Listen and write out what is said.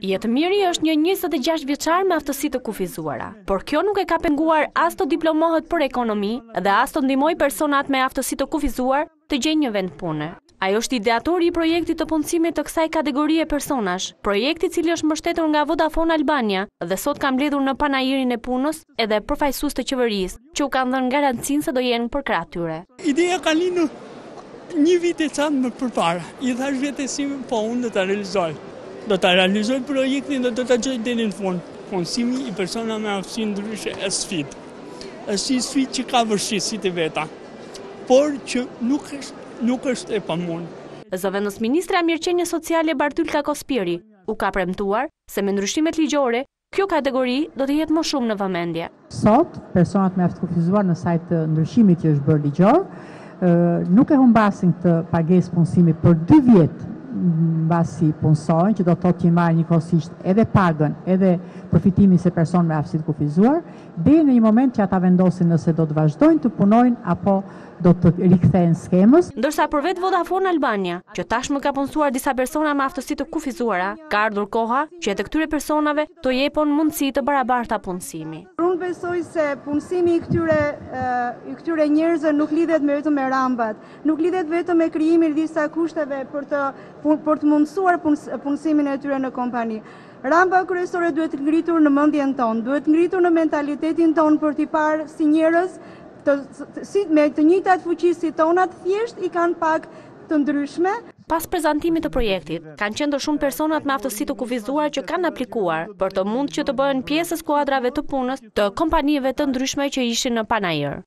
Jetëmiri është një 26 vjeçar me aftësi të kufizuara, por kjo nuk e ka penguar as të diplomohet për ekonomi dhe as të ndihmoj personat me aftësi të kufizuar të gjejnë një vend pune. Ajo është ideatori i projektit të punësimit të kësaj kategorie personash, projekti i cili është mbështetur nga Vodafone Albania dhe sot ka mbledhur në panajirin e punës edhe përfaqësues të qeverisë, që u kanë dhënë garancinë se do jenë për krah tyre. Ideja ka lindur një vit e çan më përpara. I thash vetes si po unë do ta realizoj. Do ta realizoj projektin dhe do ta gjoj deri në fund. Punësimi i personave me aftësi ndryshe është sfidë. Është një sfidë që ka vështirësitë e veta, por që nuk është e pamundur. Zëvendës ministra Mirëqenie Sociale Bartylka Kospiri u ka premtuar se me ndryshimet ligjore, kjo kategori do të jetë më shumë në vëmendje. Sot, personat me aftësi të kufizuar në sajt të ndryshimit që është bërë ligjor, nuk e humbasin këtë pagesë punësimi për 2 vjet mbasi punësojnë, që do të thotë që marrin njëkohësisht edhe pagën, edhe përfitimin se person me aftësi të kufizuar, deri në një moment që ata vendosin nëse do të vazhdojnë të punojnë apo do të rikthehen skemës. Ndërsa për vetë Vodafone Albania, që tashmë ka punësuar disa persona me aftësi të kufizuara, ka ardhur koha që edhe këtyre personave të jepon mundësi të barabarta punësimi. Unë besoj se punësimi i këtyre njerëzve nuk lidhet vetëm me rambat, nuk lidhet vetëm me krijimin e disa kushteve për të mundësuar punësimin e tyre në kompani. Ramba kryesore duhet ngritur në mendjen tonë, duhet ngritur në mentalitetin tonë për t'i parë si njerëz me të njëjtat fuqi si tonat, thjesht i kanë pak të ndryshme. Pas prezantimit të projektit, kanë qenë shumë personat me aftësi të kufizuar që kanë aplikuar për të mund që të bëhen pjesë skuadrave të punës të kompanive të ndryshme që ishin në panajër.